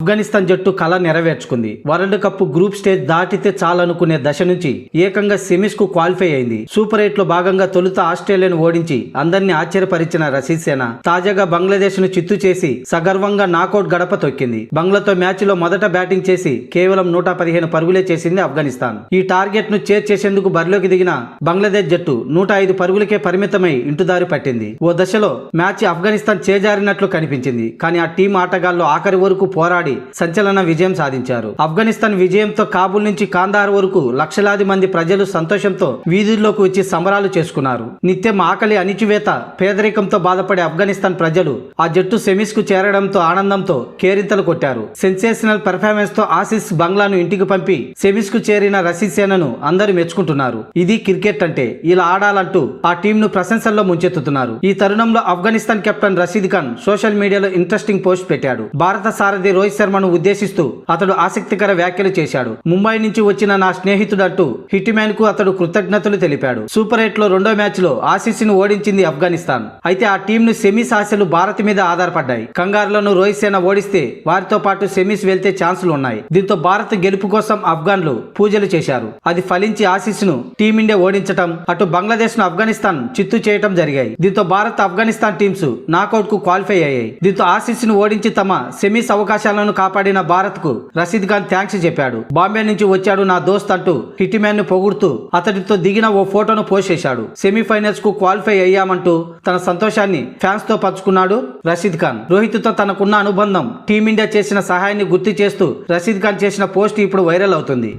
ఆఫ్ఘనిస్తాన్ జట్టు కళ నెరవేర్చుకుంది. World cup group stage దాటితే చాలనుకునే దశ నుంచి ఏకంగా సెమీస్ కు క్వాలిఫై అయింది. సూపర్ 8 లో భాగంగా తొలుత ఆస్ట్రేలియాను ఓడించి అందరినీ ఆశ్చర్యపరిచిన రషీద్ సేన తాజాగా బంగ్లాదేశ్ ను చిత్తు చేసి సగర్వంగా నాకౌట్ గడప తొక్కింది. బంగ్లాతో మ్యాచ్ లో మొదట బ్యాటింగ్ చేసి కేవలం 115 పరుగులే చేసింది ఆఫ్ఘనిస్తాన్. ఈ టార్గెట్ ను చేసేందుకు బరిలోకి దిగిన బంగ్లాదేశ్ జట్టు 105 పరుగులకే పరిమితమై ఇంటుదారి పట్టింది. ఓ దశలో మ్యాచ్ ఆఫ్ఘనిస్తాన్ చేజారినట్లు కనిపించింది. కానీ ఆ టీం ఆటగాళ్లు ఆఖరి వరకు పోరాడి సంచలన విజయం సాధించారు. ఆఫ్ఘనిస్తాన్ విజయంతో కాబూల్ నుంచి కాందహార్ వరకు లక్షలాది మంది ప్రజలు సంతోషంతో వీధుల్లోకి వచ్చి సంబరాలు చేసుకున్నారు. నిత్యం ఆకలి, అణిచివేత, పేదరికంతో బాధపడే ఆఫ్ఘనిస్తాన్ ప్రజలు ఆ జట్టు సెమీస్ కు చేరడంతో ఆనందంతో కేరింతలు కొట్టారు. సెన్సేషనల్ పెర్ఫార్మెన్స్ తో ఆసీస్ బంగ్లాను ఇంటికి పంపి సెమీస్ కు చేరిన రషీద్ సేనను అందరూ మెచ్చుకుంటున్నారు. ఇది క్రికెట్ అంటే ఇలా ఆడాలంటూ ఆ టీం ను ప్రశంసల్లో ముంచెత్తుతున్నారు. ఈ తరుణంలో ఆఫ్ఘనిస్తాన్ కెప్టెన్ రషీద్ ఖాన్ సోషల్ మీడియాలో ఇంట్రెస్టింగ్ పోస్ట్ పెట్టాడు. భారత సారథి రోహిత్ శర్మను ఉద్దేశిస్తూ అతడు ఆసక్తికర వ్యాఖ్యలు చేశాడు. ముంబై నుంచి వచ్చిన నా స్నేహితుడంటూ హిట్ మ్యాన్ కు అతడు కృతజ్ఞతలు తెలిపాడు. సూపర్ 8 లో రెండో మ్యాచ్ లో ఆసీస్ ను ఓడించింది ఆఫ్ఘనిస్తాన్. అయితే ఆ టీం ను సెమీస్ ఆశలు భారత్ మీద ఆధారపడ్డాయి. కంగారులను రోహిత్ సేన ఓడిస్తే వారితో పాటు సెమీస్ వెళ్తే ఛాన్సులు ఉన్నాయి. దీంతో భారత్ గెలుపు కోసం ఆఫ్ఘన్లు పూజలు చేశారు. అది ఫలించి ఆసీస్ ను టీమిండియా ఓడించటం, అటు బంగ్లాదేశ్ ను ఆఫ్ఘనిస్తాన్ చిత్తు చేయటం జరిగాయి. దీంతో భారత్ ఆఫ్ఘనిస్తాన్ టీమ్స్ నాకౌట్ కు క్వాలిఫై అయ్యాయి. దీంతో ఆసీస్ ను ఓడించి తమ సెమీస్ అవకాశాలను కాపాడిన భారత్ కు రషీద్ ఖాన్ థ్యాంక్స్ చెప్పాడు. బాంబే నుంచి వచ్చాడు నా దోస్త్ అంటూ హిట్ మ్యాన్ ను పొగుడుతూ అతడితో దిగిన ఓ ఫోటోను పోస్ట్ చేశాడు. సెమీఫైనల్స్ కు క్వాలిఫై అయ్యామంటూ తన సంతోషాన్ని ఫ్యాన్స్ తో పంచుకున్నాడు రషీద్ ఖాన్. రోహిత్ తో తనకున్న అనుబంధం, టీమిండియా చేసిన సహాయాన్ని గుర్తు చేస్తూ రషీద్ ఖాన్ చేసిన పోస్ట్ ఇప్పుడు వైరల్ అవుతుంది.